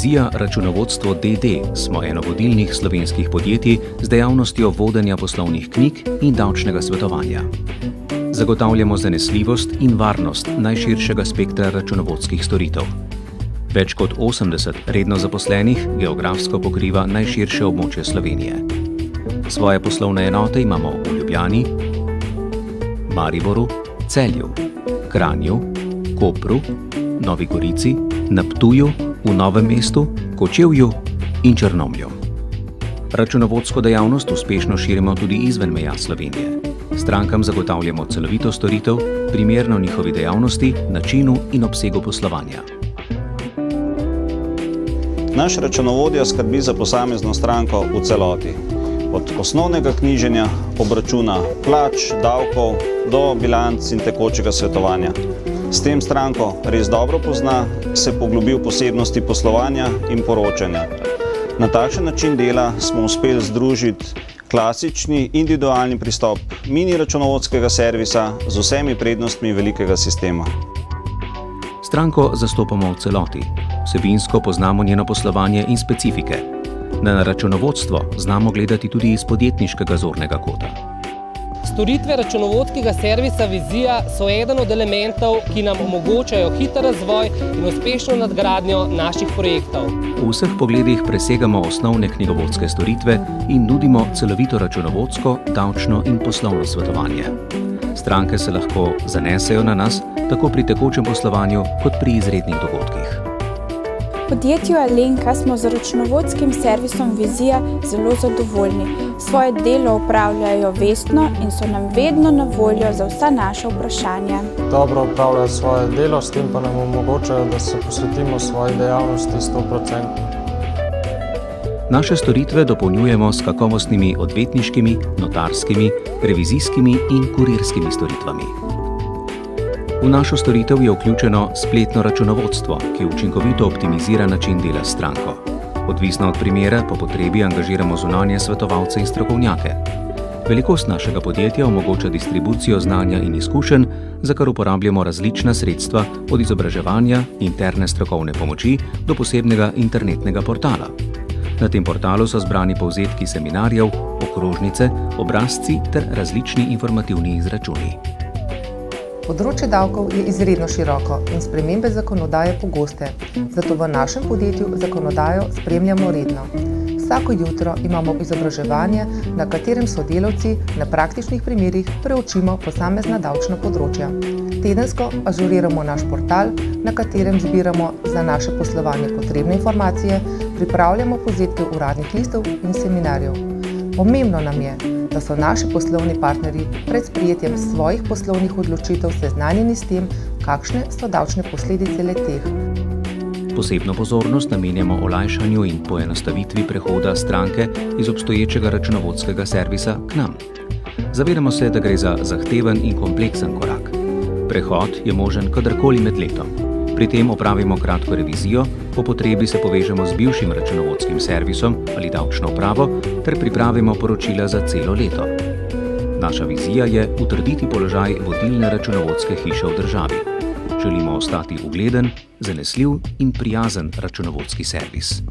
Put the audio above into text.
Vizija računovodstvo DD smo eno vodilnih slovenskih podjetij z dejavnostjo vodenja poslovnih knjig in davčnega svetovanja. Zagotavljamo zanesljivost in varnost najširšega spektra računovodskih storitev. Več kot 80 redno zaposlenih geografsko pokriva najširše območje Slovenije. Svoje poslovne enote imamo v Ljubljani, Mariboru, Celju, Kranju, Kopru, Novi Gorici, na Ptuju, v Novem mestu, Kočevju in Črnomlju. Računovodsko dejavnost uspešno širimo tudi izven meja Slovenije. Strankam zagotavljamo celovito storitev, primerno njihovi dejavnosti, načinu in obsegu poslovanja. Naš računovodja skrbi za posamezno stranko v celoti. Od osnovnega knjiženja, obračuna plač, davkov do bilanc in tekočega svetovanja. S tem stranko res dobro pozna, se poglobi v posebnosti poslovanja in poročanja. Na takšen način dela smo uspeli združiti klasični individualni pristop mini računovodskega servisa z vsemi prednostmi velikega sistema. Stranko zastopamo v celoti. Vsebinsko poznamo njeno poslovanje in specifike. Na računovodstvo znamo gledati tudi iz podjetniškega zornega kota. Storitve računovodskega servisa Vizija so eden od elementov, ki nam omogočajo hiter razvoj in uspešno nadgradnjo naših projektov. V vseh pogledih presegamo osnovne knjigovodske storitve in nudimo celovito računovodsko, davčno in poslovno svetovanje. Stranke se lahko zanesejo na nas tako pri tekočem poslovanju kot pri izrednih dogodkih. V podjetju Alenka smo z računovodskim servisom Vizija zelo zadovoljni. Svoje delo opravljajo vestno in so nam vedno na voljo za vsa naša vprašanja. Dobro opravljajo svoje delo, s tem pa nam omogočajo, da se posvetimo svoji dejavnosti 100%. Naše storitve dopolnjujemo s kakovostnimi odvetniškimi, notarskimi, revizijskimi in kurirskimi storitvami. V našo storitev je vključeno spletno računovodstvo, ki učinkovito optimizira način dela s stranko. Odvisno od primera, po potrebi angažiramo zunanje svetovalce in strokovnjake. Velikost našega podjetja omogoča distribucijo znanja in izkušenj, za kar uporabljamo različna sredstva, od izobraževanja, interne strokovne pomoči do posebnega internetnega portala. Na tem portalu so zbrani povzetki seminarjev, okrožnice, obrazci ter različni informativni izračuni. Področje davkov je izredno široko in spremembe zakonodaje pogoste, zato v našem podjetju zakonodajo spremljamo redno. Vsako jutro imamo izobraževanje, na katerem sodelavci na praktičnih primerih preučimo posamezna davčna področja. Tedensko ažuriramo naš portal, na katerem zbiramo za naše poslovanje potrebne informacije, pripravljamo povzetke uradnih listov in seminarjev. Pomembno nam je, da so naši poslovni partnerji pred sprejetjem svojih poslovnih odločitev seznanjeni s tem, kakšne so davčne posledice le-teh. Posebno pozornost namenjamo olajšanju in poenostavitvi prehoda stranke iz obstoječega računovodskega servisa k nam. Zavedamo se, da gre za zahteven in kompleksen korak. Prehod je možen kadarkoli med letom. Pri tem opravimo kratko revizijo, po potrebi se povežemo z bivšim računovodskim servisom ali davčno upravo ter pripravimo poročila za celo leto. Naša vizija je utrditi položaj vodilne računovodske hiše v državi. Želimo ostati ugleden, zanesljiv in prijazen računovodski servis.